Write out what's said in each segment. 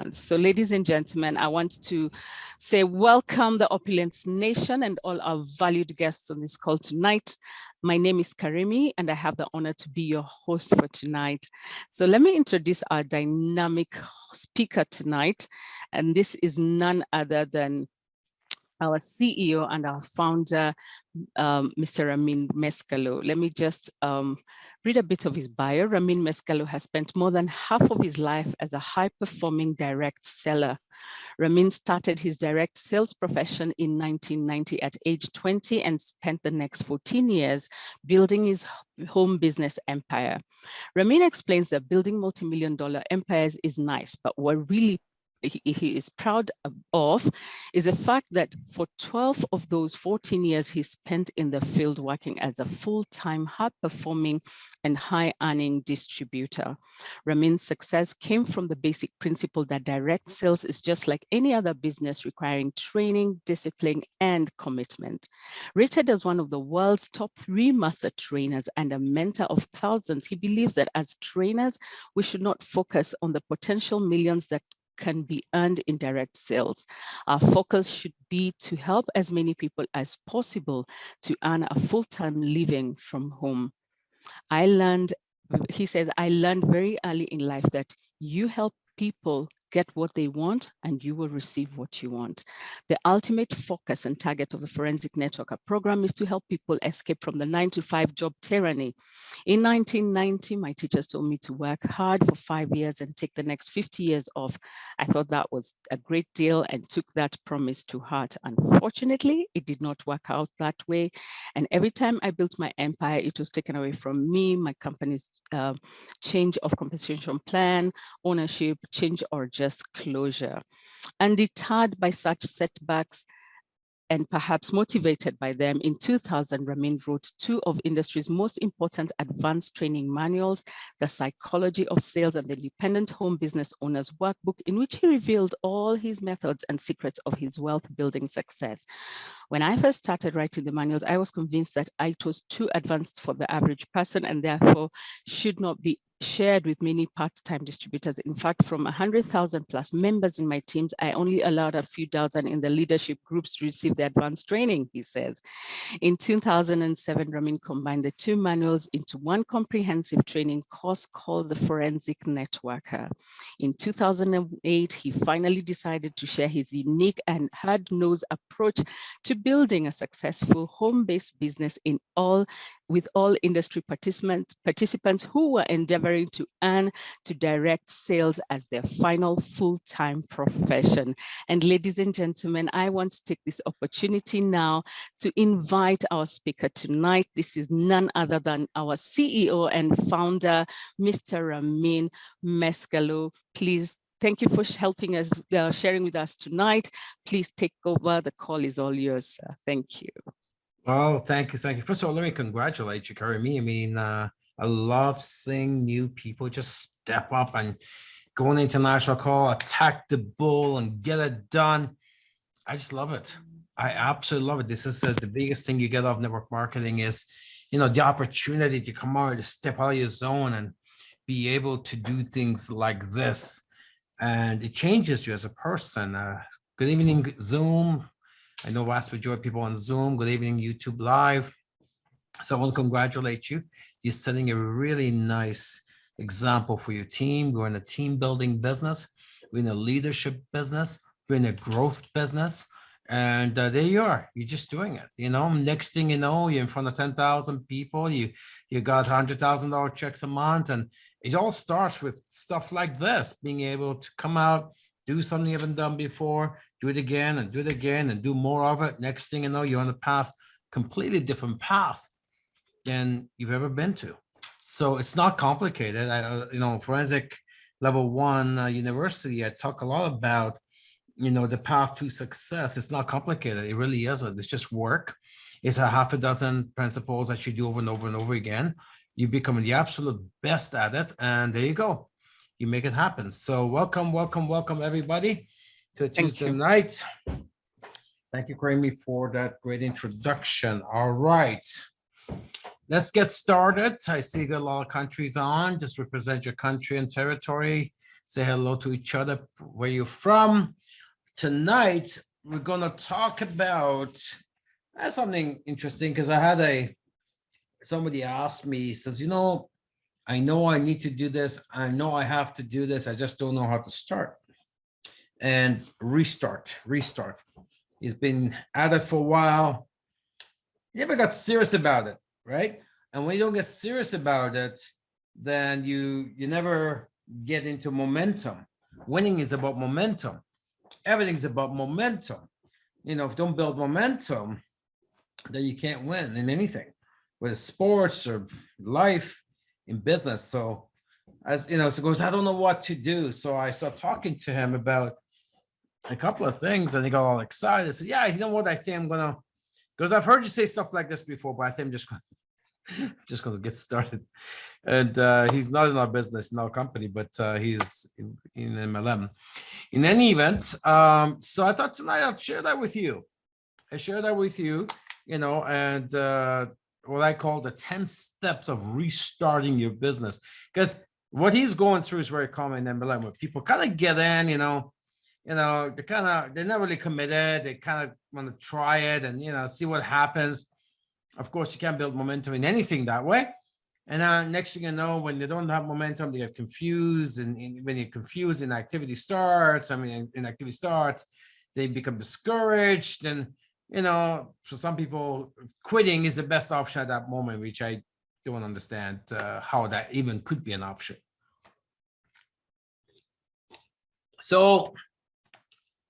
month. So ladies and gentlemen, I want to say welcome the Opulence Nation and all our valued guests on this call tonight. My name is Karimi and I have the honor to be your host for tonight. So let me introduce our dynamic speaker tonight. And this is none other than our CEO and our founder, Mr. Ramin Mescalo. Let me just read a bit of his bio. Ramin Mescalo has spent more than half of his life as a high-performing direct seller. Ramin started his direct sales profession in 1990 at age 20 and spent the next 14 years building his home business empire. Ramin explains that building multi-million-dollar empires is nice, but what really he is proud of is the fact that for 12 of those 14 years he spent in the field working as a full-time, high-performing and high-earning distributor. Ramin's success came from the basic principle that direct sales is just like any other business requiring training, discipline, and commitment. Rated as one of the world's top 3 master trainers and a mentor of thousands, he believes that as trainers, we should not focus on the potential millions that can be earned in direct sales. Our focus should be to help as many people as possible to earn a full-time living from home. He says, I learned very early in life that you help people get what they want and you will receive what you want. The ultimate focus and target of the Forensic Networker program is to help people escape from the 9-to-5 job tyranny. In 1990, my teachers told me to work hard for 5 years and take the next 50 years off. I thought that was a great deal and took that promise to heart. Unfortunately, it did not work out that way. And every time I built my empire, it was taken away from me, my company's change of compensation plan, ownership, change, or just closure. Undeterred by such setbacks and perhaps motivated by them, in 2000, Ramin wrote 2 of industry's most important advanced training manuals, The Psychology of Sales and the Independent Home Business Owner's Workbook, in which he revealed all his methods and secrets of his wealth building success. When I first started writing the manuals, I was convinced that it was too advanced for the average person and therefore should not be shared with many part-time distributors. In fact, from 100,000 plus members in my teams, I only allowed a few dozen in the leadership groups to receive the advanced training, he says. In 2007, Ramin combined the 2 manuals into one comprehensive training course called the Forensic Networker. In 2008, he finally decided to share his unique and hard-nosed approach to building a successful home-based business with all industry participants who were endeavoring to earn to direct sales as their final full-time profession. And ladies and gentlemen, I want to take this opportunity now to invite our speaker tonight. This is none other than our CEO and founder, Mr. Ramin Mescalo. Please, thank you for helping us, sharing with us tonight. Please take over. The call is all yours, sir. Thank you. Oh, thank you. Thank you. First of all, let me congratulate you, Karimi. I mean, I love seeing new people just step up and go on the international call, attack the bull and get it done. I just love it. I absolutely love it. This is the biggest thing you get off network marketing is, you know, the opportunity to come out, to step out of your zone and be able to do things like this. And it changes you as a person. Good evening, Zoom. I know vast majority of people on Zoom. Good evening, YouTube Live. So I want to congratulate you. You're setting a really nice example for your team. We're in a team building business. We're in a leadership business. We're in a growth business. And there you are. You're just doing it. You know, next thing you know, you're in front of 10,000 people. You got $100,000 checks a month. And it all starts with stuff like this, being able to come out, do something you haven't done before, do it again and do it again and do more of it. Next thing you know, you're on a path, completely different path than you've ever been to. So it's not complicated. You know, Forensic Level 1 University, I talk a lot about, you know, the path to success. It's not complicated. It really isn't. It's just work. It's a half a dozen principles that you do over and over and over again. You become the absolute best at it. And there you go. You make it happen. So welcome, welcome, welcome everybody to Tuesday night. Thank you, Karimi, for that great introduction. All right. Let's get started. I see you got a lot of countries on. Just represent your country and territory. say hello to each other, where you're from. Tonight, we're going to talk about something interesting because I had somebody asked me, says, I know I need to do this. I know I have to do this. I just don't know how to start. And restart. He's been at it for a while. Never got serious about it, right? And when you don't get serious about it, then you never get into momentum. Winning is about momentum. Everything's about momentum. If you don't build momentum, then you can't win in anything, whether sports or life, in business. So so he goes, I don't know what to do. So I started talking to him about a couple of things, and he got all excited. I said, yeah, you know what? I think I'm gonna, because I've heard you say stuff like this before, but I think I'm just gonna get started. And he's not in our business, in our company, but he's in MLM. In any event, so I thought tonight I'll share that with you. And what I call the 10 steps of restarting your business. Because what he's going through is very common in MLM, where people kind of get in, they're not really committed. They kind of want to try it and, see what happens. Of course, you can't build momentum in anything that way. And next thing you know, when they don't have momentum, they get confused. And when you're confused, inactivity starts. They become discouraged. And, for some people, quitting is the best option at that moment, which I don't understand how that even could be an option. So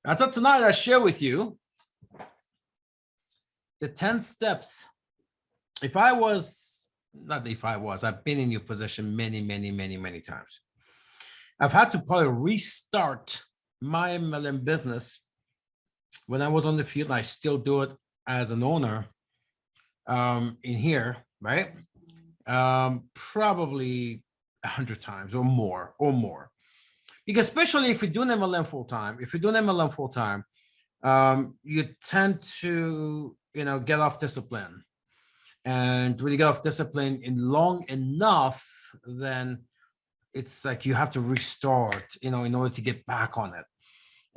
I thought tonight I'd share with you the 10 steps. I've been in your position many times. I've had to probably restart my MLM business when I was on the field. I still do it as an owner in here, right? Probably 100 times or more. Because especially if you're doing MLM full time, you tend to, get off discipline. And when you get off discipline in long enough, then it's like you have to restart, in order to get back on it.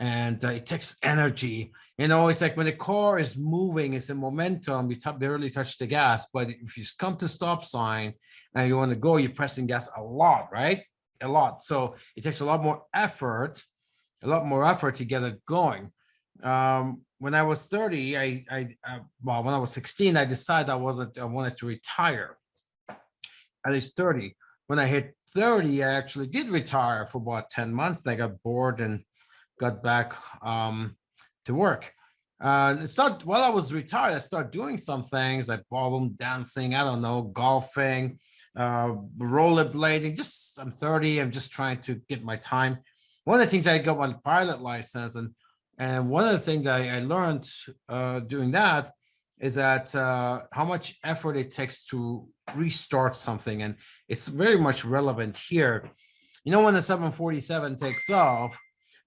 And it takes energy. It's like when the car is moving, it's in momentum, you barely touch the gas. But if you come to stop sign and you want to go, you're pressing gas a lot, right? A lot. So it takes a lot more effort to get it going. When I was 30, when I was 16, I decided I wanted to retire at age 30. When I hit 30, I actually did retire for about 10 months. I got bored and got back to work. It's not while I was retired, I started doing some things like ballroom dancing, golfing, rollerblading. I'm 30, I'm just trying to get my time. One of the things, I got my pilot license, and one of the things that I learned doing that is that how much effort it takes to restart something. And it's very much relevant here. When the 747 takes off,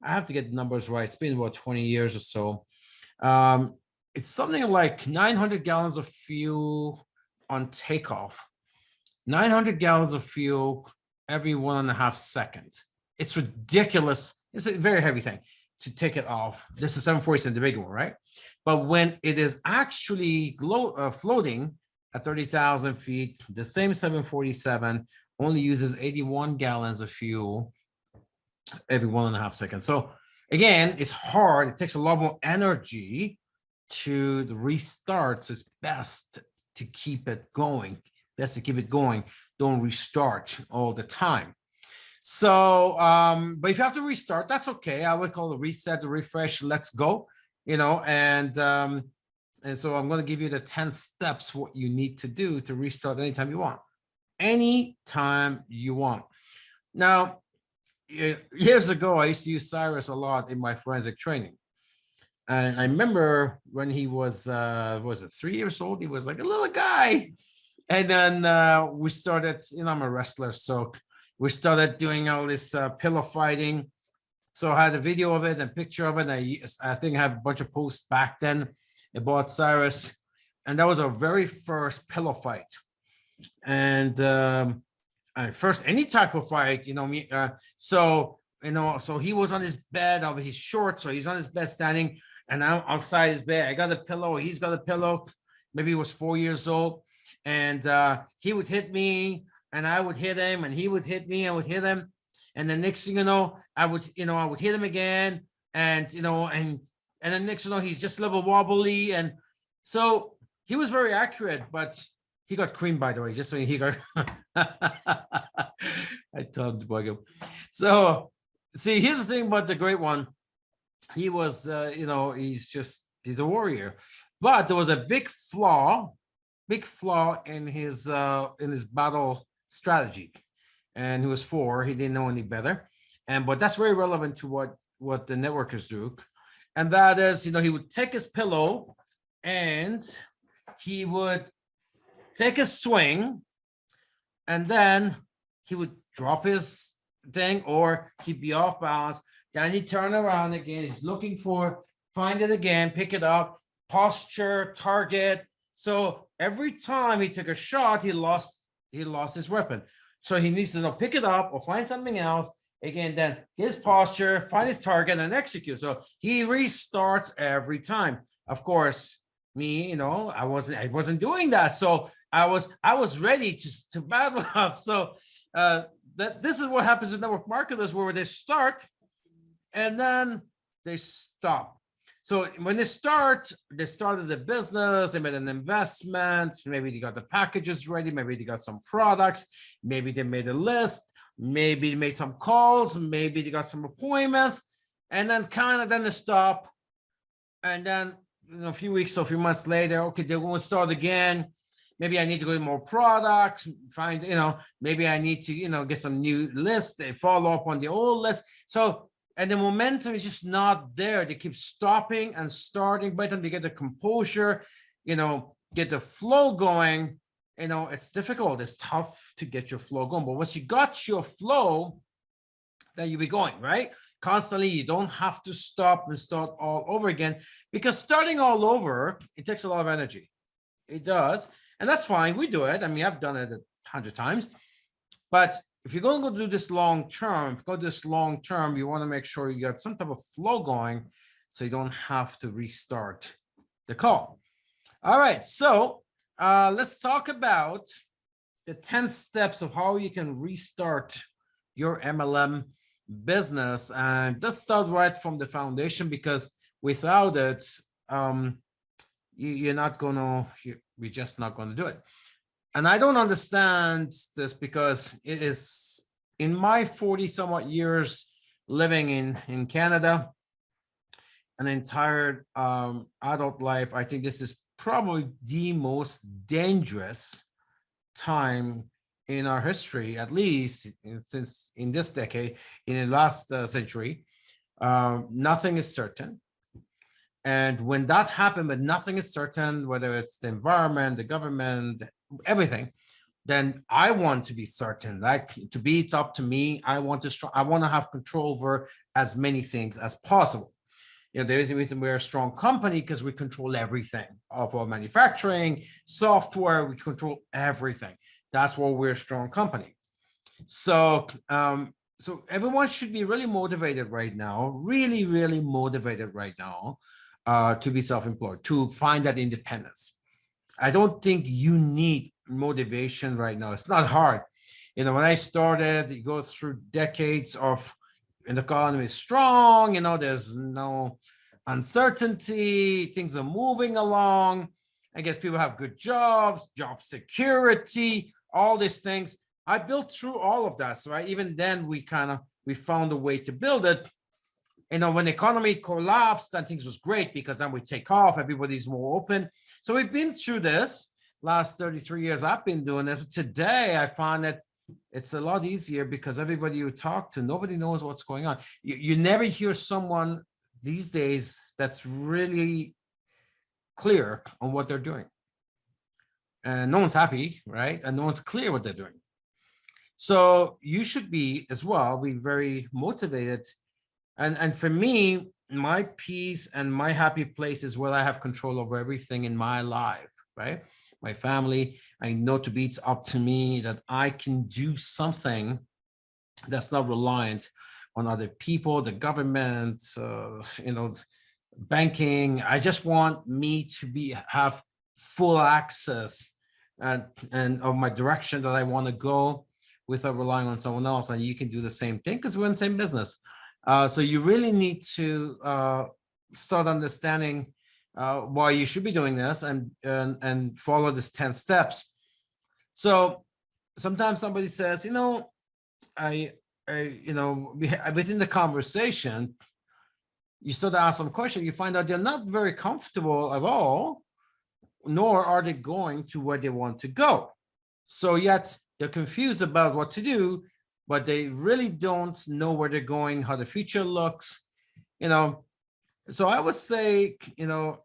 I have to get the numbers right. It's been about 20 years or so. It's something like 900 gallons of fuel on takeoff. 900 gallons of fuel every 1.5 seconds. It's ridiculous. It's a very heavy thing to take it off. This is 747, the big one, right? But when it is actually floating at 30,000 feet, the same 747 only uses 81 gallons of fuel every 1.5 seconds. So again, it's hard. It takes a lot more energy to restart. So it's best to keep it going. Don't restart all the time. So, but if you have to restart, that's okay. I would call it reset, the refresh, let's go, and so I'm going to give you the 10 steps, what you need to do to restart anytime you want. Now, years ago, I used to use Cyrus a lot in my forensic training. And I remember when he was 3 years old, he was like a little guy. And then we started, I'm a wrestler, so we started doing all this pillow fighting. So I had a video of it and picture of it. I think I have a bunch of posts back then about Cyrus. And that was our very first pillow fight. And first, any type of fight, so so he was on his bed, of his shorts, so he's on his bed standing, and I'm outside his bed. I got a pillow, he's got a pillow. Maybe he was 4 years old, and he would hit me, and I would hit him, and he would hit me, I would hit him, and the next thing you know, I would hit him again, and and then next thing you know, he's just a little wobbly, and so he was very accurate, but he got creamed, by the way, just so he got. I told the bug him. So, see, here's the thing about the great one. He was, he's a warrior, but there was a big flaw in his battle strategy, and he was 4. He didn't know any better, but that's very relevant to what the networkers do, and that is, he would take his pillow, and he would take a swing, and then he would drop his thing, or he'd be off balance. Then he'd turn around again. He's looking find it again, pick it up, posture, target. So every time he took a shot, he lost his weapon. So he needs to pick it up or find something else. Again, then get his posture, find his target, and execute. So he restarts every time. Of course, me, I wasn't doing that. So I was ready to battle up. So this is what happens with network marketers, where they start and then they stop. So when they started the business, they made an investment, maybe they got the packages ready, maybe they got some products, maybe they made a list, maybe they made some calls, maybe they got some appointments, and then they stop. And then a few weeks or a few months later, okay, they're going to start again. Maybe I need to go to more products, find, maybe I need to, get some new lists, they follow up on the old list. So, and the momentum is just not there. They keep stopping and starting. By the time they get the composure, get the flow going, it's difficult. It's tough to get your flow going. But once you got your flow, then you'll be going, right? Constantly, you don't have to stop and start all over again, because starting all over, it takes a lot of energy. It does. And that's fine. We do it. I mean, I've done it 100 times. But if you're going to go do this long term, you want to make sure you got some type of flow going, so you don't have to restart the call. All right. So let's talk about the 10 steps of how you can restart your MLM business. And let's start right from the foundation, because without it, we're just not going to do it. And I don't understand this, because it is, in my 40 somewhat years living in Canada, an entire adult life, I think this is probably the most dangerous time in our history, at least since in this decade, in the last century. Nothing is certain. And when that happened, but nothing is certain, whether it's the environment, the government, everything, then I want to be certain, like it's up to me. I want to have control over as many things as possible. There is a reason we're a strong company, because we control everything of our manufacturing, software, we control everything. That's why we're a strong company. So, so everyone should be really motivated right now, really, really motivated right now, to be self-employed, to find that independence. I don't think you need motivation right now. It's not hard. When I started, you go through decades of, and the economy is strong, there's no uncertainty, things are moving along. I guess people have good jobs, job security, all these things. I built through all of that. So even then we found a way to build it. When the economy collapsed, and things was great, because then we take off, everybody's more open. So we've been through this last 33 years. I've been doing it. Today, I find that it's a lot easier, because everybody you talk to, nobody knows what's going on. You never hear someone these days that's really clear on what they're doing. And no one's happy, right? And no one's clear what they're doing. So you should be as well, be very motivated. And for me, my peace and my happy place is where I have control over everything in my life, right? My family, I know it's up to me, that I can do something that's not reliant on other people, the government, banking. I just want me to have full access and of my direction that I want to go without relying on someone else. And you can do the same thing because we're in the same business. So you really need to start understanding why you should be doing this and follow this 10 steps. So sometimes somebody says, within the conversation, you start to ask some questions, you find out they're not very comfortable at all, nor are they going to where they want to go. So yet they're confused about what to do, but they really don't know where they're going, how the future looks, So I would say,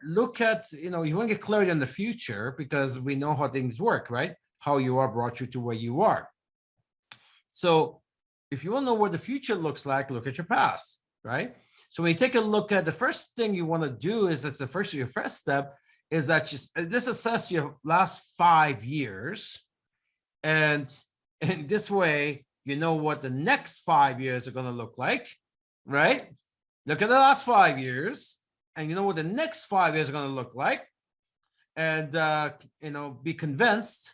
look at, you want to get clarity on the future because we know how things work, right? How you are brought you to where you are. So if you want to know what the future looks like, look at your past, right? So when you take a look at the first thing you want to do is your first step is that this assess your last 5 years. And in this way, you know what the next 5 years are going to look like, right? Look at the last 5 years and you know what the next 5 years are going to look like. And, be convinced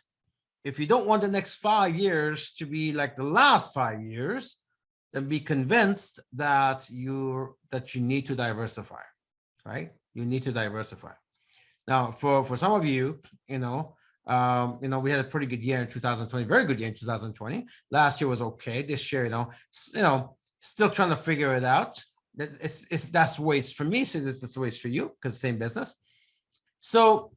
if you don't want the next 5 years to be like the last 5 years, then be convinced that you need to diversify, right? You need to diversify. Now, for some of you, we had a pretty good year in 2020, very good year in 2020. Last year was okay. This year, still trying to figure it out. That's the way it's for me. So this is the way it's for you because same business. So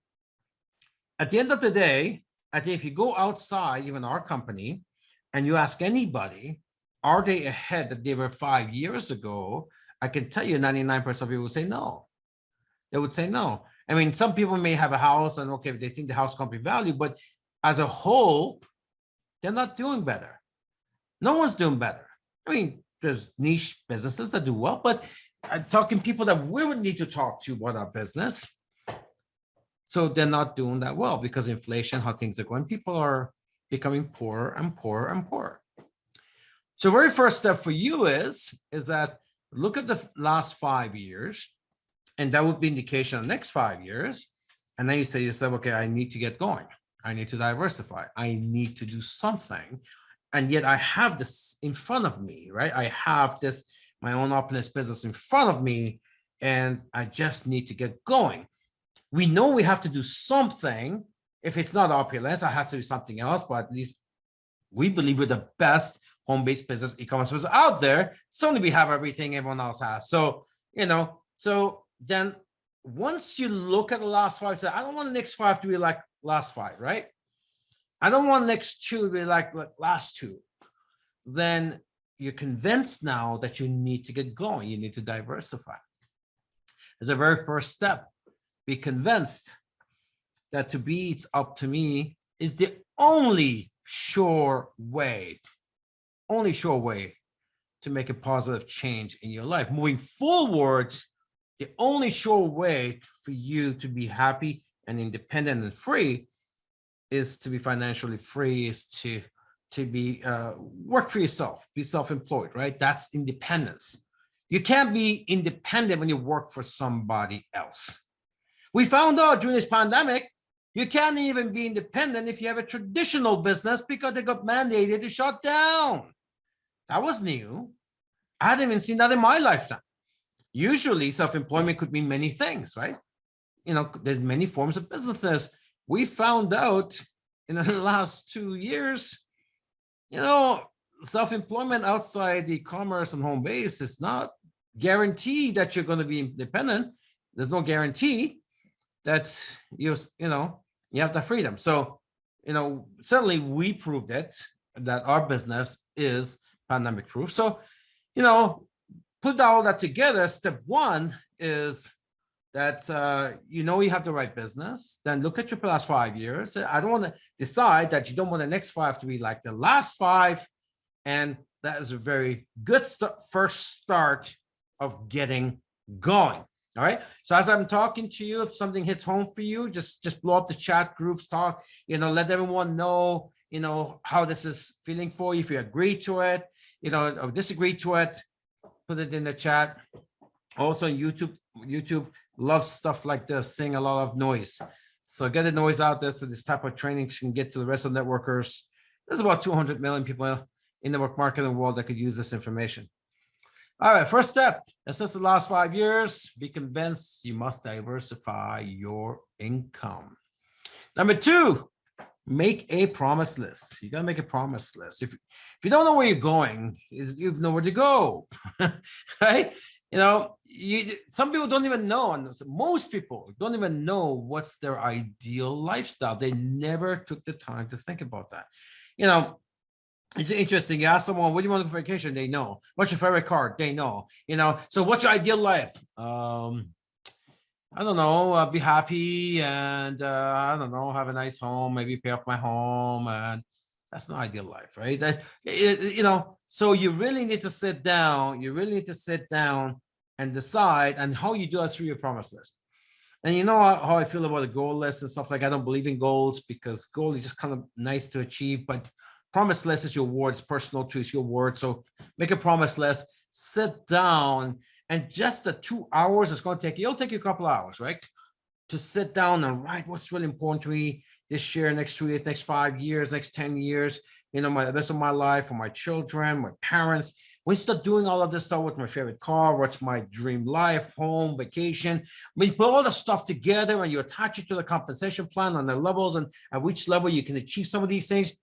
at the end of the day, I think if you go outside, even our company, and you ask anybody, are they ahead that they were 5 years ago? I can tell you 99% of people will say no. They would say no. I mean, some people may have a house and okay, they think the house can't be valued, but as a whole, they're not doing better. No one's doing better. I mean, there's niche businesses that do well, but I'm talking people that we would need to talk to about our business. So they're not doing that well because inflation, how things are going, people are becoming poorer and poorer and poorer. So very first step for you is that look at the last 5 years, and that would be indication of the next 5 years. And then you say to yourself, okay, I need to get going. I need to diversify. I need to do something. And yet I have this in front of me, right? I have this, my own opulence business in front of me, and I just need to get going. We know we have to do something. If it's not opulence, I have to do something else, but at least we believe we're the best home-based business, e-commerce business out there. Certainly we have everything everyone else has. So, so then once you look at the last 5, say, I don't want the next 5 to be like last 5, right? I don't want next 2 to be like last 2. Then you're convinced now that you need to get going. You need to diversify. As a very first step, be convinced that to be it's up to me is the only sure way to make a positive change in your life. Moving forward, the only sure way for you to be happy and independent and free is to be financially free, is to be work for yourself, be self-employed, right? That's independence. You can't be independent when you work for somebody else. We found out during this pandemic, you can't even be independent if you have a traditional business because they got mandated to shut down. That was new. I hadn't even seen that in my lifetime. Usually self-employment could mean many things, right? There's many forms of businesses. We found out in the last 2 years, self-employment outside e-commerce and home base is not guaranteed that you're going to be independent. There's no guarantee that you have the freedom. So, certainly we proved it, that our business is pandemic proof. So, put all that together. Step 1 is that, you have the right business. Then look at your last 5 years. I don't want to decide that you don't want the next 5 to be like the last 5. And that is a very good first start of getting going. All right. So as I'm talking to you, if something hits home for you, just blow up the chat groups, talk, let everyone know, how this is feeling for you. If you agree to it, or disagree to it, put it in the chat. Also, YouTube loves stuff like this, seeing a lot of noise. So get the noise out there so this type of training can get to the rest of the networkers. There's about 200 million people in the network marketing world that could use this information. All right, first step, assess the last 5 years. Be convinced you must diversify your income. Number 2, make a promise list. You gotta make a promise list. If you don't know where you're going, you've nowhere to go, right? You know, some people don't even know, and most people don't even know what's their ideal lifestyle. They never took the time to think about that. You know, it's interesting. You ask someone, what do you want to go for vacation? They know. What's your favorite car? They know. You know, so what's your ideal life? I don't know, be happy and I don't know, have a nice home, maybe pay off my home, and that's not ideal life, right? You know, so you really need to sit down. You really need to sit down and decide, and how you do it through your promise list. And you know how I feel about a goal list and stuff like I don't believe in goals because goal is just kind of nice to achieve, but promise list is your words, personal to your word. So make a promise list, sit down, and just the 2 hours it's going to take you, it'll take you a couple of hours, right? To sit down and write what's really important to me this year, next 2 years, next 5 years, next 10 years, you know, the rest of my life, for my children, my parents. When you start doing all of this stuff, what's my favorite car, what's my dream life, home, vacation, when you put all the stuff together and you attach it to the compensation plan on the levels and at which level you can achieve some of these things,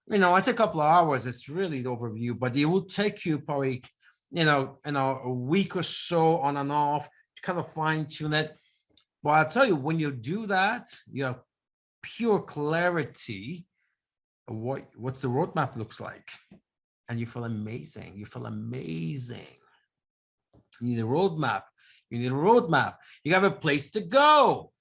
you know, it's a couple of hours. It's really the overview, but it will take you probably, you know, a week or so on and off to kind of fine tune it. But I'll tell you, when you do that, you have pure clarity of what's the roadmap looks like. And you feel amazing. You feel amazing. You need a roadmap. You need a roadmap. You have a place to go.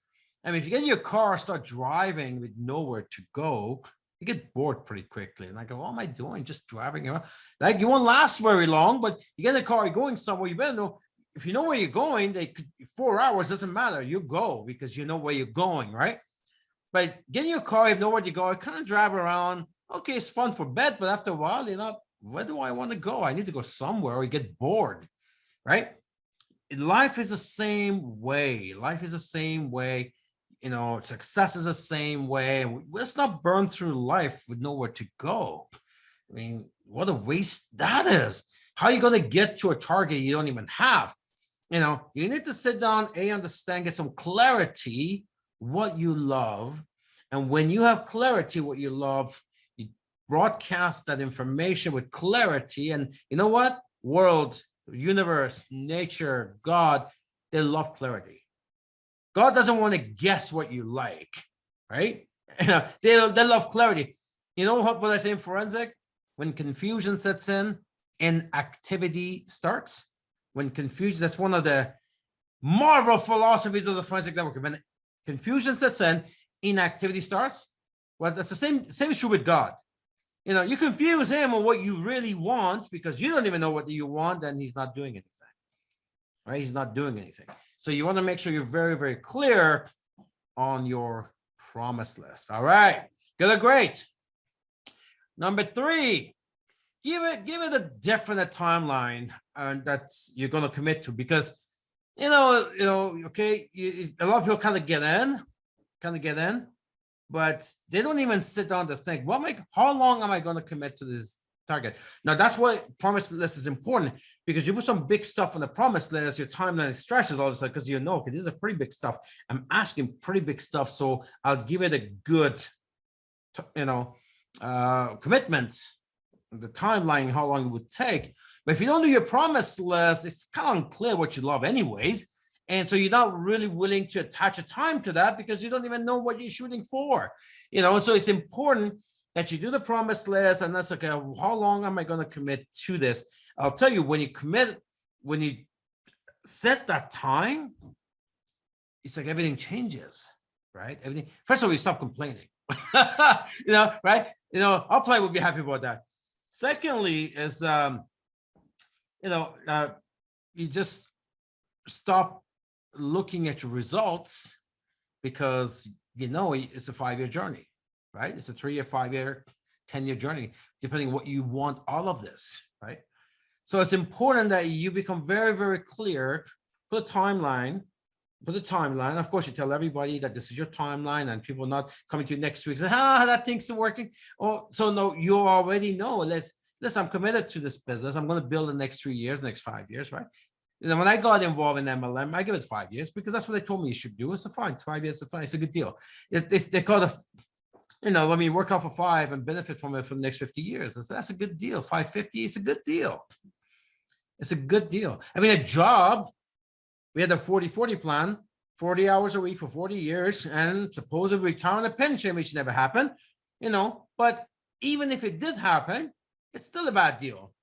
I mean, if you get in your car, start driving with nowhere to go, you get bored pretty quickly. And I go, what am I doing? Just driving around. Like, you won't last very long, but you get in the car, you're going somewhere, you better know. If you know where you're going, 4 hours doesn't matter. You go because you know where you're going, right? But get in your car, you know where you go, kind of drive around. Okay, it's fun for bed, but after a while, you know, where do I want to go? I need to go somewhere, or you get bored, right? Life is the same way. Life is the same way. You know, success is the same way. Let's not burn through life with nowhere to go. I mean, what a waste that is. How are you going to get to a target you don't even have? You know, you need to sit down, understand, get some clarity, what you love. And when you have clarity, what you love, you broadcast that information with clarity. And you know what? World, universe, nature, God, they love clarity. God doesn't want to guess what you like, right? They love clarity. You know what I say in forensic? When confusion sets in, inactivity starts. When confusion, that's one of the marvel philosophies of the forensic network. When confusion sets in, inactivity starts. Well, that's the same is true with God. You know, you confuse him on what you really want because you don't even know what you want, and he's not doing anything, right? He's not doing anything. So you want to make sure you're very, very clear on your promise list. All right, good, great. Number 3, give it a definite timeline that you're going to commit to, because you know, okay, a lot of people kind of get in, but they don't even sit down to think, how long am I going to commit to this target? Now, that's why promise list is important, because you put some big stuff on the promise list, your timeline stretches all of a sudden because you know, okay, this is a pretty big stuff. I'm asking pretty big stuff, so I'll give it a good, commitment, the timeline, how long it would take. But if you don't do your promise list, it's kind of unclear what you love anyways. And so you're not really willing to attach a time to that because you don't even know what you're shooting for. You know, so it's important that you do the promise list, and that's okay. How long am I going to commit to this? I'll tell you, when you commit, when you set that time, it's like everything changes, right? Everything. First of all, you stop complaining, right? Our client would be happy about that. Secondly, is you just stop looking at your results, because it's a 5-year journey, right? It's a 3-year, 5-year, 10-year journey, depending on what you want all of this, right? So it's important that you become very, very clear, put a timeline, Of course, you tell everybody that this is your timeline and people not coming to you next week, say, that thing's working. Oh, so no, you already know, listen, I'm committed to this business. I'm going to build the next 3 years, next 5 years, right? And then when I got involved in MLM, I give it 5 years because that's what they told me you should do. It's a fine, 5 years is fine. It's a good deal. They call it, let me work out for 5 and benefit from it for the next 50 years. That's a good deal. 550, it's a good deal. It's a good deal. I mean, a job, we had a 40-40 plan, 40 hours a week for 40 years, and supposedly retire on a pension, which never happened, but even if it did happen, it's still a bad deal.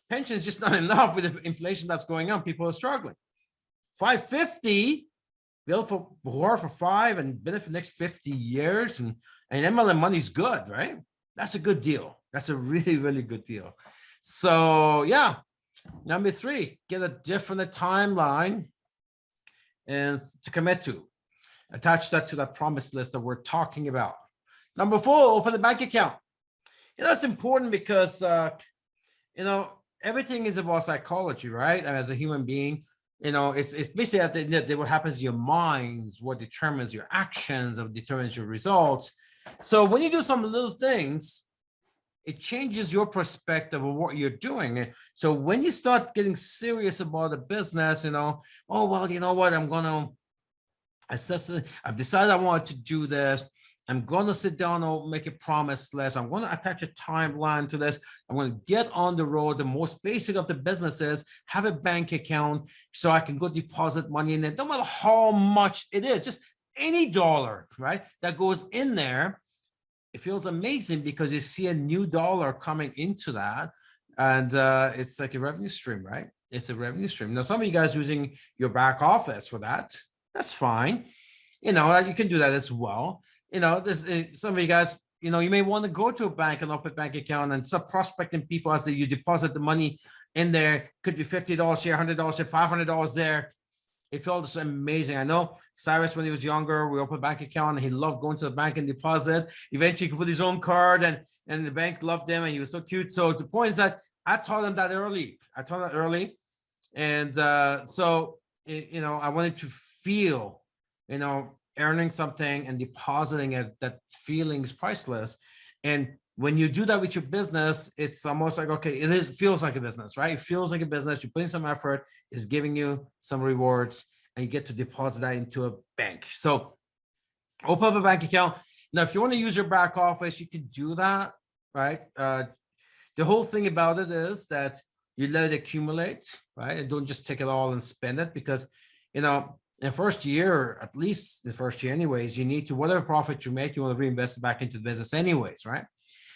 Pension is just not enough with the inflation that's going on. People are struggling. 550, build for 5 and benefit the next 50 years, and MLM money is good, right? That's a good deal. That's a really, really good deal. So yeah, number 3, get a different timeline and to commit to. Attach that to that promise list that we're talking about. Number 4, open a bank account. That's important because everything is about psychology, right? And as a human being, it's basically at the end of the day, what happens to your minds, what determines your actions, what determines your results. So when you do some little things, it changes your perspective of what you're doing. And so when you start getting serious about a business, oh, well, you know what, I'm going to assess it. I've decided I want to do this. I'm going to sit down and make a promise list. I'm going to attach a timeline to this. I'm going to get on the road. The most basic of the business is have a bank account so I can go deposit money in it. No matter how much it is, just any dollar, right, that goes in there. It feels amazing because you see a new dollar coming into that. And it's like a revenue stream, right? It's a revenue stream. Now, some of you guys using your back office for that, that's fine. You can do that as well. Some of you guys, you may want to go to a bank and open a bank account and start prospecting people as you deposit the money in there. Could be $50 here, $100 here, $500 there. It felt amazing. I know Cyrus, when he was younger, we opened a bank account and he loved going to the bank and deposit. Eventually he could put his own card and the bank loved him and he was so cute. So the point is that I taught him that early. And so, I wanted to feel, earning something and depositing it, that feeling is priceless. And when you do that with your business, it's almost like, okay, it feels like a business, right? It feels like a business. You're putting some effort, is giving you some rewards, and you get to deposit that into a bank. So open up a bank account. Now, if you want to use your back office, you can do that, right? The whole thing about it is that you let it accumulate, right? And don't just take it all and spend it because, in the first year, at least the first year anyways, you need to, whatever profit you make, you want to reinvest it back into the business anyways, right?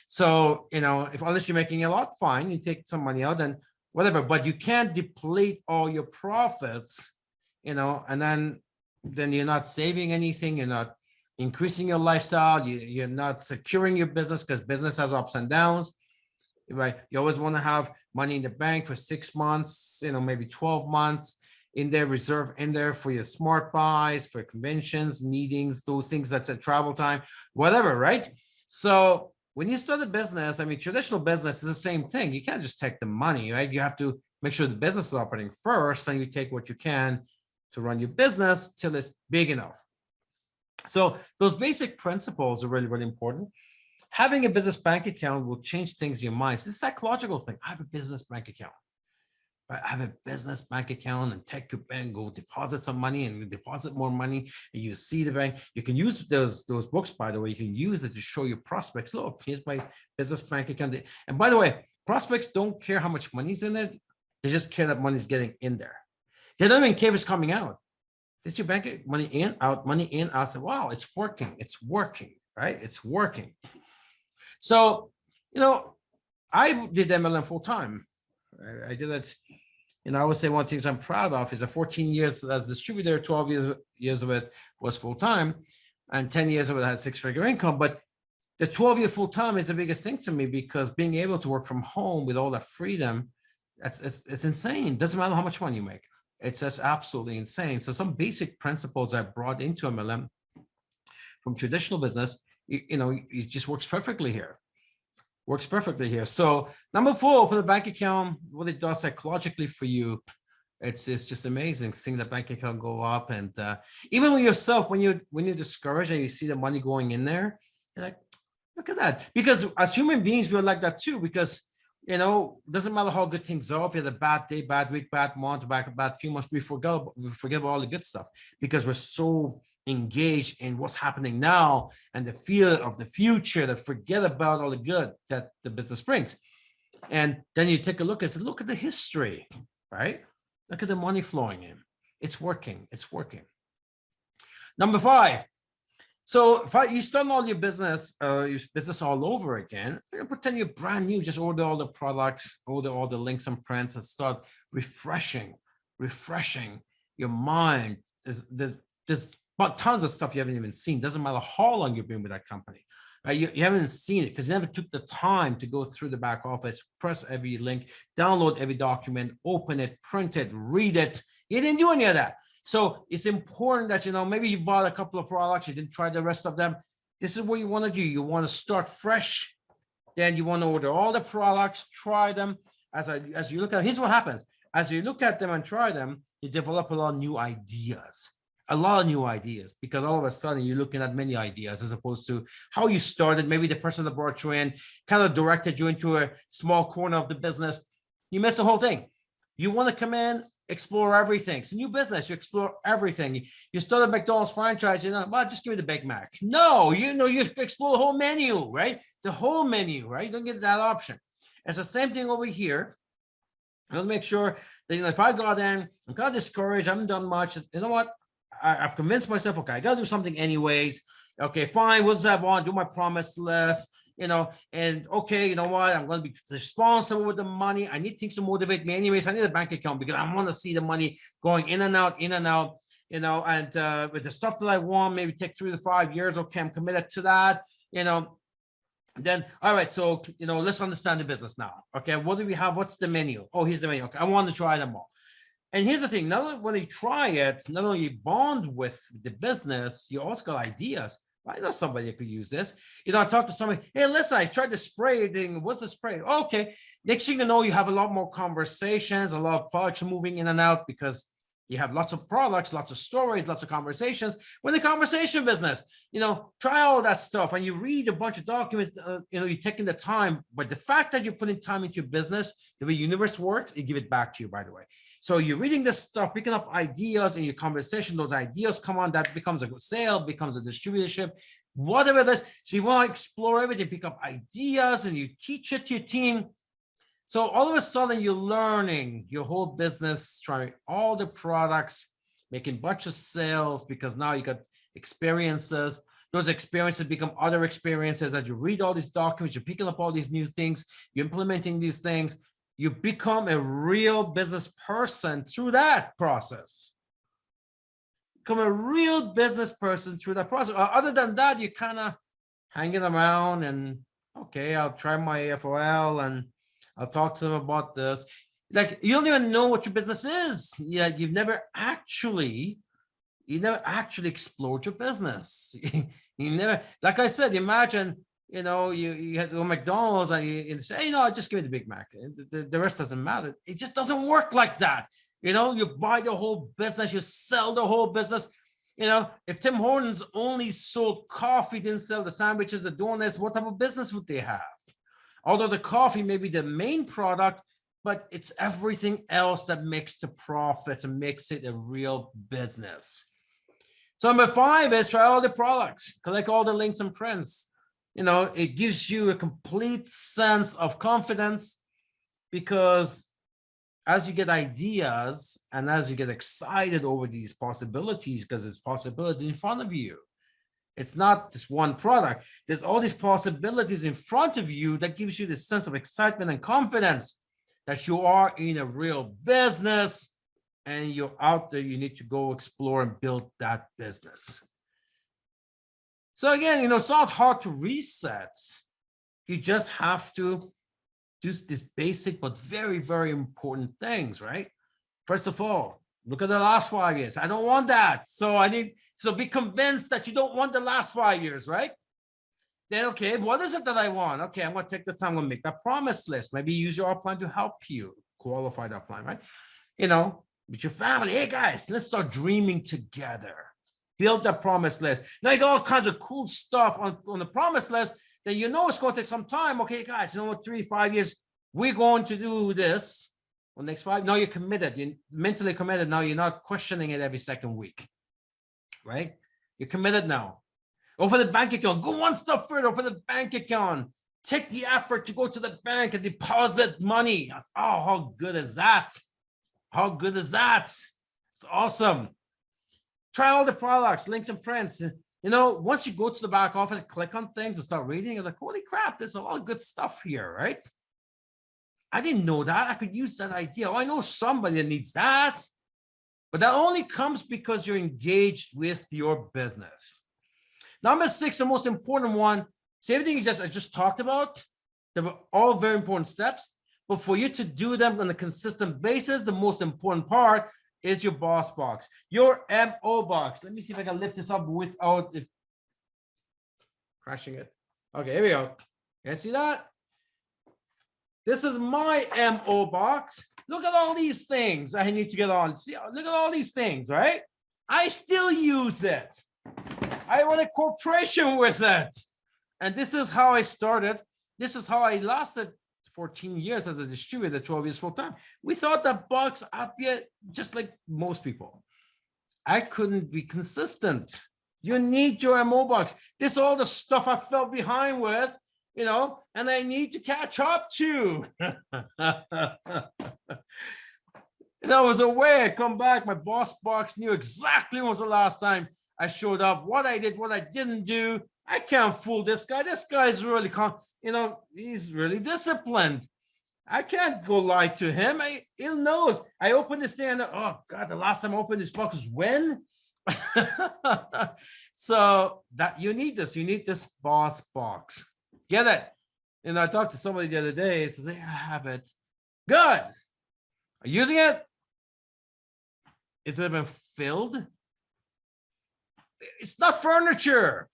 So, unless you're making a lot, fine, you take some money out and whatever, but you can't deplete all your profits, and then you're not saving anything, you're not increasing your lifestyle, you're not securing your business because business has ups and downs, right? You always want to have money in the bank for 6 months, maybe 12 months in there, reserve in there for your smart buys, for conventions, meetings, those things, that's a travel time, whatever, right? So when you start a business, traditional business is the same thing. You can't just take the money, right? You have to make sure the business is operating first, and you take what you can to run your business till it's big enough. So those basic principles are really, really important. Having a business bank account will change things in your mind. It's a psychological thing. I have a business bank account. I have a business bank account, and take your bank, go deposit some money and deposit more money. And you see the bank. You can use those books, by the way. You can use it to show your prospects. Look, here's my business bank account. And by the way, prospects don't care how much money's in it. They just care that money's getting in there. They don't even care if it's coming out. Did your bank money in, out, money in, out? Say, wow, it's working. It's working, right? It's working. So, I did MLM full time. I did it. I would say one of the things I'm proud of is a 14 years as distributor, 12 years of it was full time, and 10 years of it had 6-figure income. But the 12-year full time is the biggest thing to me because being able to work from home with all that freedom, it's insane. Doesn't matter how much money you make. It's just absolutely insane. So some basic principles I brought into MLM from traditional business, it just works perfectly here. Works perfectly here. So number 4 for the bank account, what it does psychologically for you, it's just amazing seeing the bank account go up. And even with yourself, when you're discouraged and you see the money going in there, you're like, look at that. Because as human beings, we're like that too. Because doesn't matter how good things are. If you had a bad day, bad week, bad month, bad few months, we forget about all the good stuff because we're so engaged in what's happening now and the fear of the future that forget about all the good that the business brings. And then you take a look and say, look at the history, right? Look at the money flowing in. It's working. It's working. Number 5. So if you start all your business all over again, pretend you're brand new, just order all the products, order all the links and prints, and start refreshing your mind. There's tons of stuff you haven't even seen. Doesn't matter how long you've been with that company. Right? You haven't seen it because you never took the time to go through the back office, press every link, download every document, open it, print it, read it. You didn't do any of that. So it's important that, maybe you bought a couple of products, you didn't try the rest of them. This is what you want to do. You want to start fresh. Then you want to order all the products, try them. As you look at, here's what happens. As you look at them and try them, you develop a lot of new ideas. Because all of a sudden you're looking at many ideas as opposed to how you started. Maybe the person that brought you in kind of directed you into a small corner of the business. You missed the whole thing. You want to come in, explore everything. It's a new business. You explore everything. You start a McDonald's franchise, well, just give me the Big Mac. No, you explore the whole menu, right? The whole menu, right? You don't get that option. It's the same thing over here. I'll make sure that if I got in, I'm kind of discouraged, I haven't done much. You know what? I've convinced myself, okay, I got to do something anyways. Okay, fine. What does I want? Do my promise list, and okay, you know what? I'm going to be responsible with the money. I need things to motivate me anyways. I need a bank account because I want to see the money going in and out, and with the stuff that I want, maybe take 3 to 5 years. Okay, I'm committed to that, Then, all right, so, let's understand the business now. Okay, what do we have? What's the menu? Oh, here's the menu. Okay, I want to try them all. And here's the thing, now that when you try it, not only you bond with the business, you also got ideas. I know somebody that could use this. I talked to somebody, hey, listen, I tried the spray thing. What's the spray? Okay. Next thing you know, you have a lot more conversations, a lot of products moving in and out because you have lots of products, lots of storage, lots of conversations. When the conversation business, try all that stuff and you read a bunch of documents, you're taking the time, but the fact that you're putting time into your business, the way universe works, it give it back to you, by the way. So you're reading this stuff, picking up ideas in your conversation, those ideas come on, that becomes a sale, becomes a distributorship, whatever it is. So you want to explore everything, pick up ideas and you teach it to your team. So all of a sudden you're learning your whole business, trying all the products, making a bunch of sales because now you got experiences. Those experiences become other experiences. As you read all these documents, you're picking up all these new things, you're implementing these things. You become a real business person through that process. Become a real business person through that process. Other than that, you're kind of hanging around and, okay, I'll try my FOL and I'll talk to them about this. Like, you don't even know what your business is. Yeah, you've never actually explored your business. You never, like I said, imagine, you had to McDonald's and you say, just give me the Big Mac. The rest doesn't matter. It just doesn't work like that. You buy the whole business, you sell the whole business. If Tim Hortons only sold coffee, didn't sell the sandwiches, the donuts, what type of business would they have? Although the coffee may be the main product, but it's everything else that makes the profits and makes it a real business. So number 5 is try all the products, collect all the links and prints. It gives you a complete sense of confidence because as you get ideas and as you get excited over these possibilities, because it's possibilities in front of you, it's not just one product. There's all these possibilities in front of you that gives you this sense of excitement and confidence that you are in a real business and you're out there. You need to go explore and build that business. So again, it's not hard to reset. You just have to do these basic but very, very important things, right? First of all, look at the last 5 years. I don't want that. So be convinced that you don't want the last 5 years, right? Then, okay, what is it that I want? Okay, I'm going to take the time, I'm going to make that promise list. Maybe use your upline to help you qualify that upline, right? You know, with your family. Hey, guys, let's start dreaming together. Build that promise list. Now you got all kinds of cool stuff on the promise list that you know it's going to take some time. Okay, guys, you know what, 3-5 years, we're going to do this. Well, next 5, now you're committed. You're mentally committed. Now you're not questioning it every second week, right? You're committed now. Open the bank account. Go one step further. Open the bank account. Take the effort to go to the bank and deposit money. Oh, how good is that? How good is that? It's awesome. Try all the products, links and prints. You know, once you go to the back office, click on things and start reading, you're like, holy crap, there's a lot of good stuff here, right? I didn't know that. I could use that idea. Oh, I know somebody that needs that. But that only comes because you're engaged with your business. Number 6, the most important one. See, everything I just talked about, they were all very important steps. But for you to do them on a consistent basis, the most important part is your boss box, your MO box. Let me see if I can lift this up without it crashing it. Okay, here we go. You see that? This is my MO box. Look at all these things I need to get on. See, look at all these things, right? I still use it. I run a corporation with it. And this is how I started. This is how I lasted 14 years as a distributor, 12 years full time. We thought that box up yet, just like most people. I couldn't be consistent. You need your MO box. This is all the stuff I fell behind with, you know, and I need to catch up to. And I was aware, I come back, my boss box knew exactly when was the last time I showed up, what I did, what I didn't do. I can't fool this guy. This guy's really, you know, he's really disciplined. I can't go lie to him. He knows. I opened this thing and, oh God, the last time I opened this box was when? So that you need this boss box. Get it? And I talked to somebody the other day, he says, hey, I have it. Good. Are you using it? Is it been filled? It's not furniture.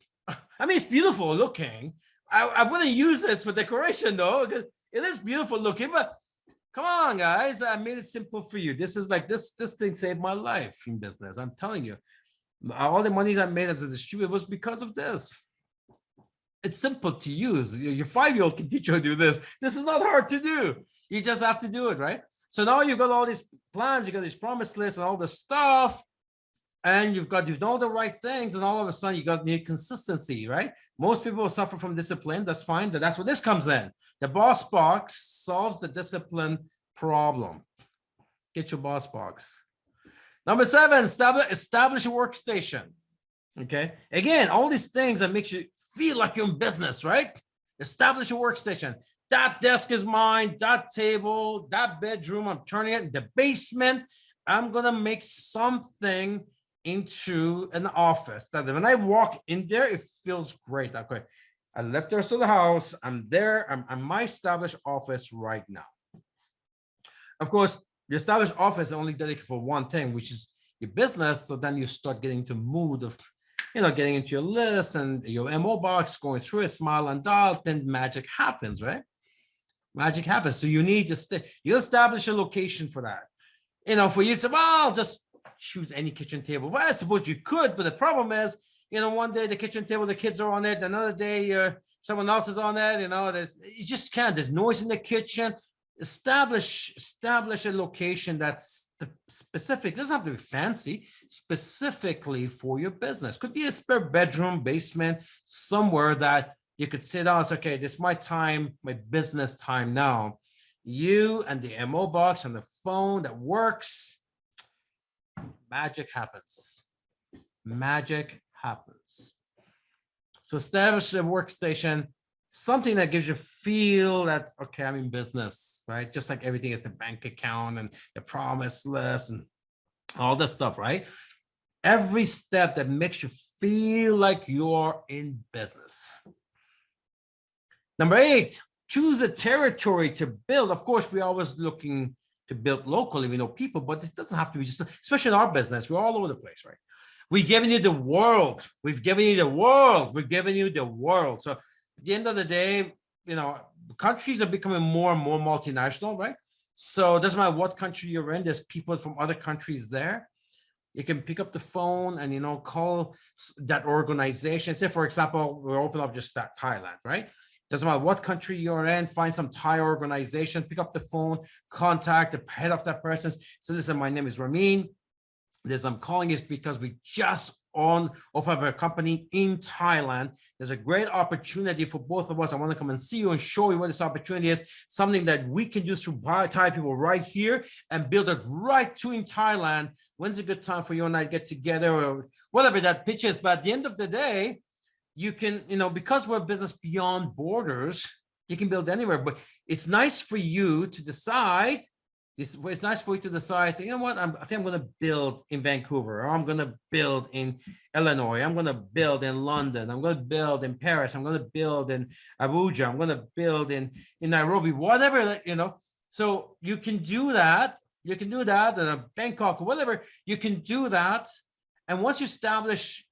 I mean, it's beautiful looking. I wouldn't use it for decoration though, because it is beautiful looking, but come on, guys. I made it simple for you. This is like this thing saved my life in business. I'm telling you, all the monies I made as a distributor was because of this. It's simple to use. Your 5-year-old can teach you how to do this. This is not hard to do. You just have to do it, right? So now you've got all these plans, you got these promise lists and all this stuff, and you've done all the right things, and all of a sudden you need consistency, right? Most people suffer from discipline. That's fine. That's where this comes in. The boss box solves the discipline problem. Get your boss box. Number 7, establish a workstation. Okay. Again, all these things that makes you feel like you're in business, right? Establish a workstation. That desk is mine, that table, that bedroom, I'm turning it in the basement. I'm going to make something into an office that when I walk in there, it feels great. Okay. I left the rest of the house. I'm there. I'm my established office right now. Of course, the established office is only dedicated for one thing, which is your business. So then you start getting into mood of, you know, getting into your list and your MO box, going through it, smile and dial, then magic happens, right? Magic happens. So you need to you establish a location for that. You know, for you to say, well, I'll just choose any kitchen table. Well, I suppose you could, but the problem is, you know, one day the kitchen table, the kids are on it. Another day, someone else is on it. You know, you just can't. There's noise in the kitchen. Establish a location that's specific. It doesn't have to be fancy. Specifically for your business. Could be a spare bedroom, basement, somewhere that you could sit down. It's okay. This is my time, my business time now. You and the MO box on the phone that works. Magic happens. Magic happens. So establish a workstation, something that gives you feel that, okay, I'm in business, right? Just like everything is the bank account and the promise list and all this stuff, right? Every step that makes you feel like you're in business. Number 8, choose a territory to build. Of course, we're always looking to build locally. We know people, but this doesn't have to be just, especially in our business, we're all over the place, right? We've given you the world. We've given you the world. We've given you the world. So at the end of the day, countries are becoming more and more multinational, right? So it doesn't matter what country you're in, there's people from other countries there. You can pick up the phone and, call that organization. Say, for example, we're open up just that Thailand, right? Doesn't matter what country you're in, find some Thai organization, pick up the phone, contact the head of that person. So listen, my name is Ramin. I'm calling is because we just open up a company in Thailand. There's a great opportunity for both of us. I want to come and see you and show you what this opportunity is, something that we can use through Thai people right here and build it right to in Thailand. When's a good time for you and I to get together or whatever that pitch is? But at the end of the day, you can, because we're a business beyond borders, you can build anywhere, but it's nice for you to decide. It's nice for you to decide, say, you know what, I think I'm going to build in Vancouver, or I'm going to build in Illinois, I'm going to build in London, I'm going to build in Paris, I'm going to build in Abuja, I'm going to build in Nairobi, whatever, So you can do that. You can do that in Bangkok, whatever. You can do that. And once you establish,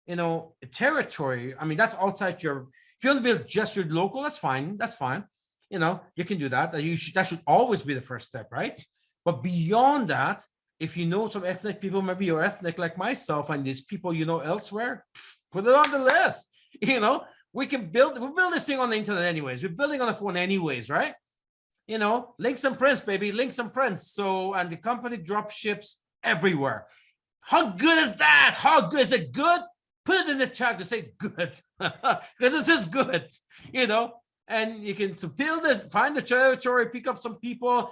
a territory, I mean, that's outside your, if you want to build just your local, that's fine. That's fine. You can do that. That should always be the first step, right? But beyond that, if you know some ethnic people, maybe you're ethnic like myself, and these people elsewhere, put it on the list. We build this thing on the internet anyways. We're building on the phone anyways, right? Links and prints, baby, links and prints. So, and the company drop ships everywhere. How good is that? How good is it? Good? Put it in the chat to say good, because this is good, And you can build it, find the territory, pick up some people,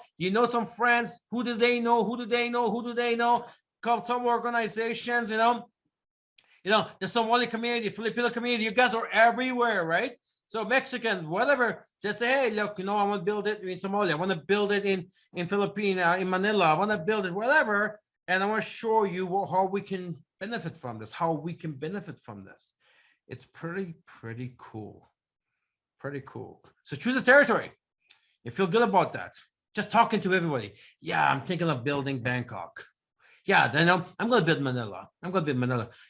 some friends. Who do they know? Who do they know? Who do they know? Come some organizations, the Somali community, Filipino community. You guys are everywhere, right? So Mexicans, whatever, just say, hey, look, I want to build it in Somalia. I want to build it in Philippines, in Manila. I want to build it whatever. And I want to show you how we can benefit from this, It's pretty cool. Pretty cool. So choose a territory. You feel good about that. Just talking to everybody. Yeah, I'm thinking of building Bangkok. Yeah, then I'm going to build Manila.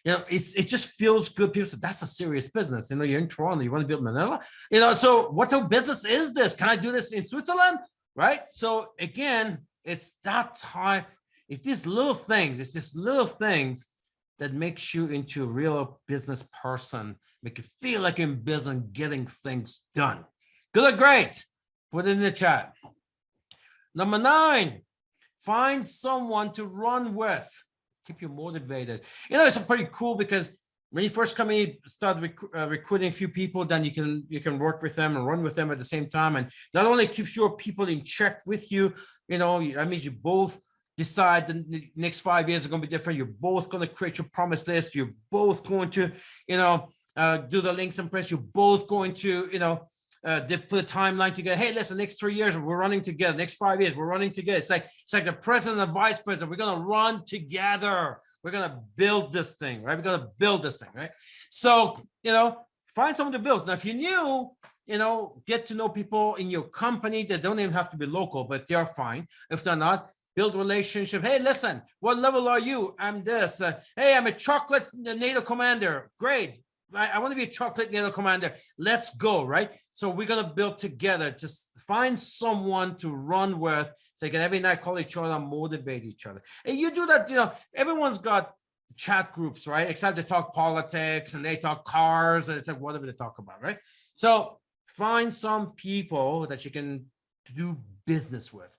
It just feels good. People say that's a serious business. You're in Toronto, you want to build Manila? So what type of business is this? Can I do this in Switzerland? Right? So again, it's that time. It's these little things. That makes you into a real business person, make you feel like you're in business and getting things done. Good or great? Put it in the chat. Number 9, find someone to run with. Keep you motivated. It's pretty cool because when you first come in, you start recruiting a few people, then you can work with them and run with them at the same time. And not only keeps your people in check with you, that means you both decide the next 5 years are going to be different. You're both going to create your promise list. You're both going to, do the links and press. You're both going to, put a timeline together. Hey, listen, next 3 years we're running together. Next 5 years we're running together. It's like the president and vice president. We're going to run together. We're going to build this thing, right? We're going to build this thing, right? So, find someone to build. Now, if you're new, get to know people in your company that don't even have to be local, but they are fine. If they're not, build relationship. Hey, listen, what level are you? I'm this. Hey, I'm a chocolate NATO commander. Great. I want to be a chocolate NATO commander. Let's go, right? So we're going to build together. Just find someone to run with. So you can every night call each other and motivate each other. And you do that, everyone's got chat groups, right? Except they talk politics and they talk cars and they talk whatever they talk about, right? So find some people that you can do business with.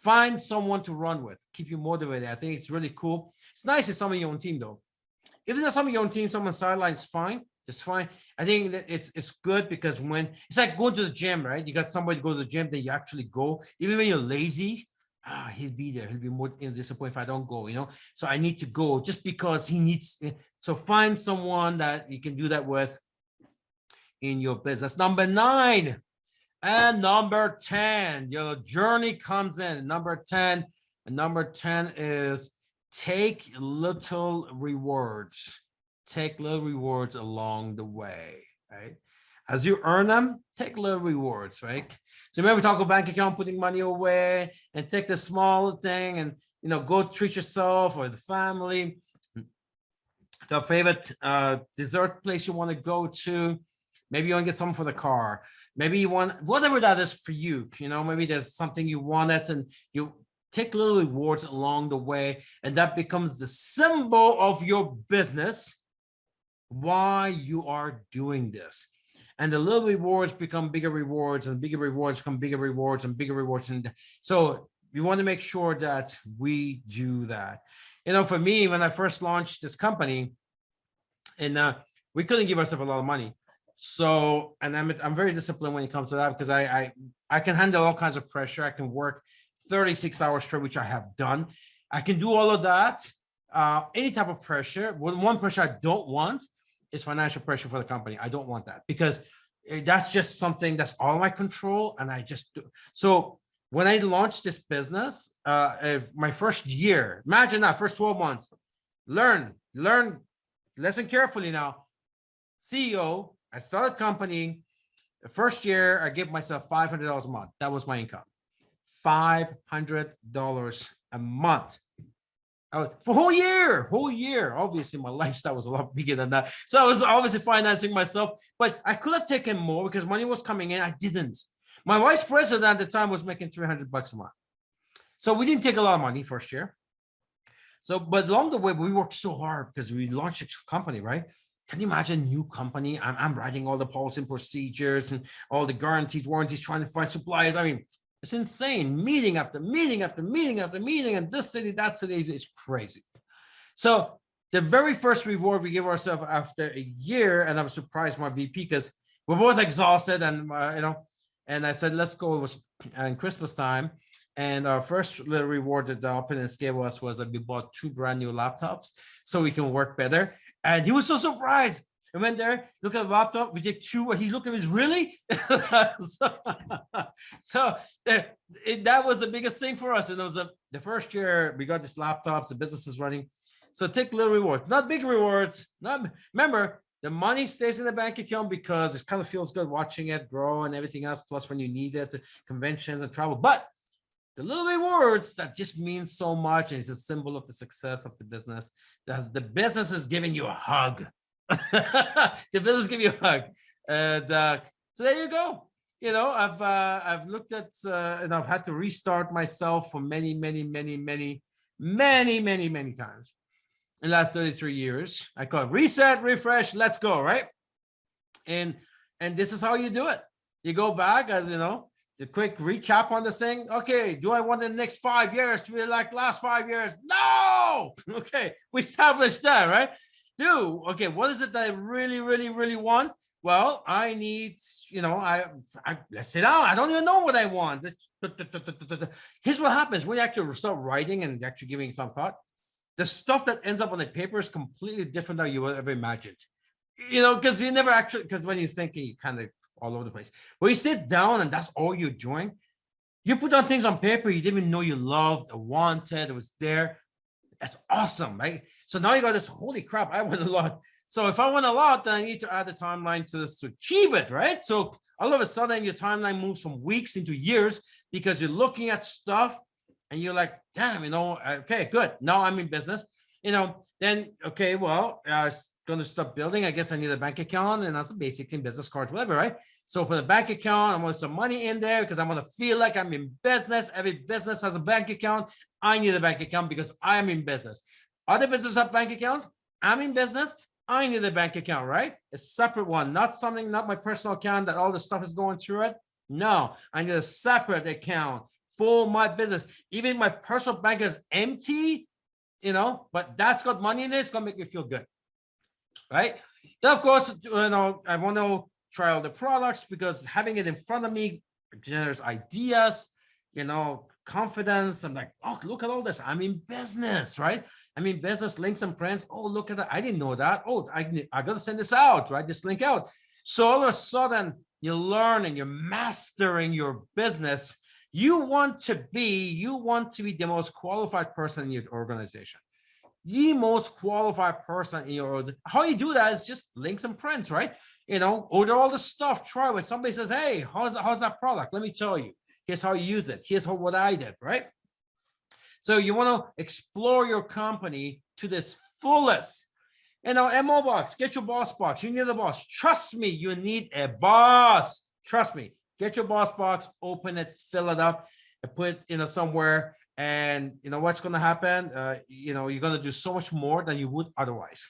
Find someone to run with, keep you motivated. I think it's really cool. It's nice if someone on your own team, though. If there's someone on your own team, someone sidelines, fine. Just fine. I think that it's good because when it's like going to the gym, right? You got somebody to go to the gym, then you actually go. Even when you're lazy, he'll be there. He'll be more disappointed if I don't go, So I need to go just because he needs. So find someone that you can do that with in your business. Number 9. And number 10, your journey comes in. Number 10 is take little rewards. Take little rewards along the way, right? As you earn them, take little rewards, right? So remember we talk about bank account, putting money away, and take the small thing and, go treat yourself or the family. The favorite dessert place you want to go to. Maybe you want to get something for the car. Maybe you want whatever that is for you. Maybe there's something you wanted and you take little rewards along the way, and that becomes the symbol of your business, why you are doing this. And the little rewards become bigger rewards, and bigger rewards become bigger rewards and bigger rewards. And so we want to make sure that we do that. For me, when I first launched this company, and we couldn't give ourselves a lot of money. So, and I'm very disciplined when it comes to that, because I can handle all kinds of pressure. I can work 36 hours straight, which I have done. I can do all of that. Any type of pressure. One pressure I don't want is financial pressure for the company. I don't want that, because that's just something that's all my control, and I just do. So when I launched this business, my first year, imagine that, first 12 months, learn, listen carefully now. CEO, I started a company. The first year, I gave myself $500 a month. That was my income. $500 a month. For whole year. Obviously, my lifestyle was a lot bigger than that. So I was obviously financing myself, but I could have taken more because money was coming in. I didn't. My vice president at the time was making $300 a month. So we didn't take a lot of money first year. So, but along the way, we worked so hard because we launched a company, right? Can you imagine a new company? I'm writing all the policy and procedures and all the guarantees, warranties, trying to find suppliers. I mean, it's insane. Meeting after meeting after meeting after meeting, and this city, that city is crazy. So the very first reward we give ourselves after a year, and I was surprised my VP, because we're both exhausted, and and I said, let's go. It was in Christmas time. And our first little reward that the opponents gave us was that we bought 2 brand new laptops so we can work better. And he was so surprised. I went there, look at the laptop, we did 2. He looked at me, really? so that was the biggest thing for us. And it was the first year we got these laptops, the business is running. So take little rewards, not big rewards. Remember, the money stays in the bank account because it kind of feels good watching it grow and everything else. Plus when you need it, conventions and travel. But the little rewards, that just means so much, and it's a symbol of the success of the business. That the business is giving you a hug. The business give you a hug, and so there you go. I've looked at and I've had to restart myself for many times in the last 33 years. I call it reset, refresh, let's go, right? And this is how you do it. You go back, as the quick recap on this thing. Okay, do I want the next 5 years to be like last 5 years? No. Okay, we established that, right? Okay, what is it that I really, really, really want? Well, I need, let's sit down. I don't even know what I want. Here's what happens when you actually start writing and actually giving some thought. The stuff that ends up on the paper is completely different than you would ever imagined. Because you never actually, because when you're thinking, you kind of all over the place. When you sit down and that's all you're doing, you put down things on paper you didn't even know you loved or wanted, it was there. That's awesome, right? So now you got this, holy crap, I want a lot. So if I want a lot, then I need to add a timeline to this to achieve it, right? So all of a sudden your timeline moves from weeks into years because you're looking at stuff and you're like, damn, okay, good. Now I'm in business, then, okay, well, going to start building. I guess I need a bank account, and that's a basic thing, business cards, whatever, right? So for the bank account, I want some money in there because I want to feel like I'm in business. Every business has a bank account. I need a bank account because I am in business. Other businesses have bank accounts. I'm in business. I need a bank account, right? A separate one, not my personal account that all the stuff is going through it. No, I need a separate account for my business. Even my personal bank is empty, but that's got money in it. It's going to make me feel good. Right. Then, of course, I want to try all the products because having it in front of me generates ideas, confidence. I'm like, oh, look at all this. I'm in business, right? I mean, business links and friends. Oh, look at that. I didn't know that. Oh, I got to send this out, right? This link out. So all of a sudden you're learning, you're mastering your business. You want to be the most qualified person in your organization. The most qualified person in your organization. How you do that is just links and prints, right? Order all the stuff, try it. Somebody says, hey, how's that product? Let me tell you. Here's how you use it. Here's what I did, right? So you want to explore your company to this fullest. MO box, get your boss box. You need a boss. Trust me, you need a boss. Trust me. Get your boss box, open it, fill it up, and put it, somewhere. And what's going to happen? You're going to do so much more than you would otherwise.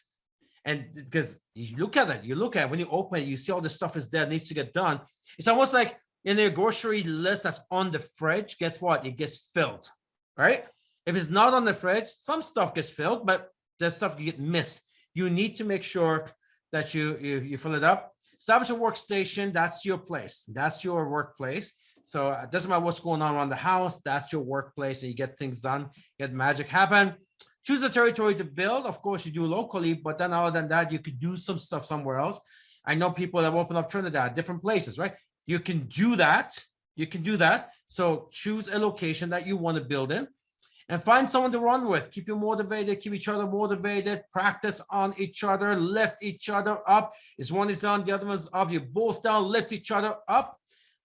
And because you look at it, when you open it, you see all the stuff is there, needs to get done. It's almost like in a grocery list that's on the fridge. Guess what? It gets filled, right? If it's not on the fridge, some stuff gets filled, but there's stuff you get missed. You need to make sure that you fill it up. Establish a workstation. That's your place. That's your workplace. So it doesn't matter what's going on around the house. That's your workplace, and you get things done. Get magic happen. Choose a territory to build. Of course, you do locally, but then other than that, you could do some stuff somewhere else. I know people that open up Trinidad, different places, right? You can do that. You can do that. So choose a location that you want to build in and find someone to run with. Keep you motivated, keep each other motivated, practice on each other, lift each other up. If one is down, the other one's up. You're both down, lift each other up,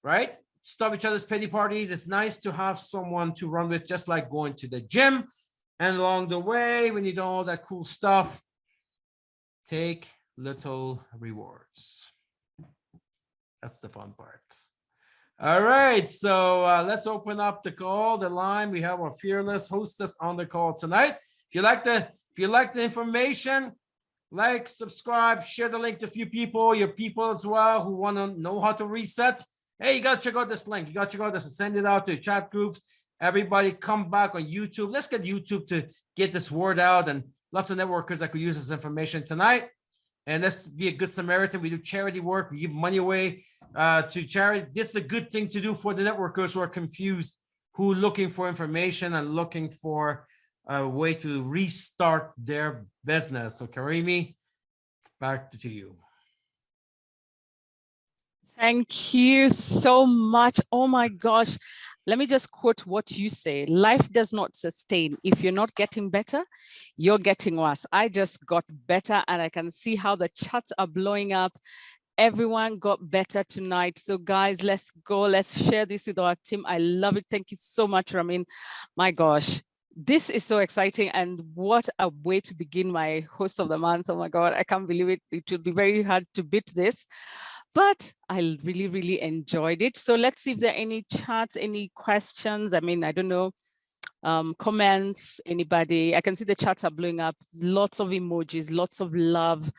right? Stop each other's pity parties. It's nice to have someone to run with, just like going to the gym. And along the way, when you do all that cool stuff, take little rewards. That's the fun part. All right, so let's open up the call, the line. We have our fearless hostess on the call tonight. If you like the information, like, subscribe, share the link to a few people, your people as well who want to know how to reset. Hey, you got to check out this link. You got to check out this and send it out to chat groups. Everybody come back on YouTube. Let's get YouTube to get this word out, and lots of networkers that could use this information tonight. And let's be a good Samaritan. We do charity work. We give money away to charity. This is a good thing to do for the networkers who are confused, who are looking for information and looking for a way to restart their business. So Karimi, back to you. Thank you so much. Oh my gosh. Let me just quote what you say. Life does not sustain. If you're not getting better, you're getting worse. I just got better, and I can see how the chats are blowing up. Everyone got better tonight. So guys, let's go. Let's share this with our team. I love it. Thank you so much, Ramin. My gosh, this is so exciting. And what a way to begin my host of the month. Oh my God, I can't believe it. It will be very hard to beat this. But I really, really enjoyed it. So let's see if there are any chats, any questions. I mean, I don't know, comments, anybody. I can see the chats are blowing up. Lots of emojis, lots of love,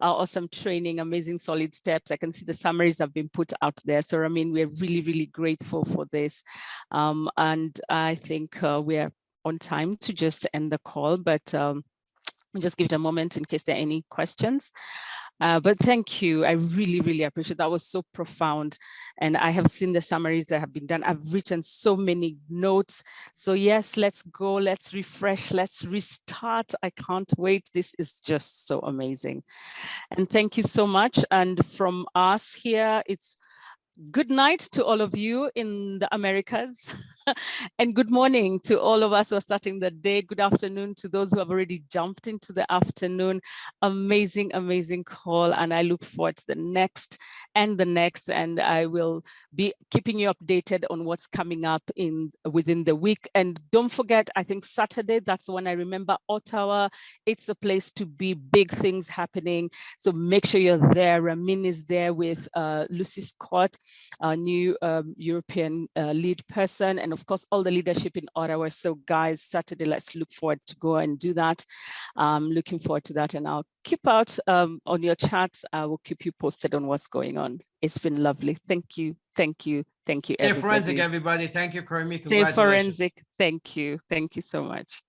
awesome training, amazing solid steps. I can see the summaries have been put out there. So, I mean, we're really, really grateful for this. And I think we're on time to just end the call, but we'll just give it a moment in case there are any questions. But thank you. I really, really appreciate that. That was so profound. And I have seen the summaries that have been done. I've written so many notes. So yes, let's go. Let's refresh. Let's restart. I can't wait. This is just so amazing. And thank you so much. And from us here, it's good night to all of you in the Americas. And good morning to all of us who are starting the day. Good afternoon to those who have already jumped into the afternoon. Amazing, amazing call. And I look forward to the next and the next. And I will be keeping you updated on what's coming up within the week. And don't forget, I think Saturday, that's when I remember Ottawa. It's the place to be, big things happening. So make sure you're there. Ramin is there with Lucy Scott, our new European lead person, and of course, all the leadership in Ottawa. So guys, Saturday, let's look forward to go and do that. Looking forward to that. And I'll keep out on your chats. I will keep you posted on what's going on. It's been lovely. Thank you. Thank you. Thank you. Stay forensic, everybody. Thank you, Karimi. Stay forensic. Thank you. Thank you so much.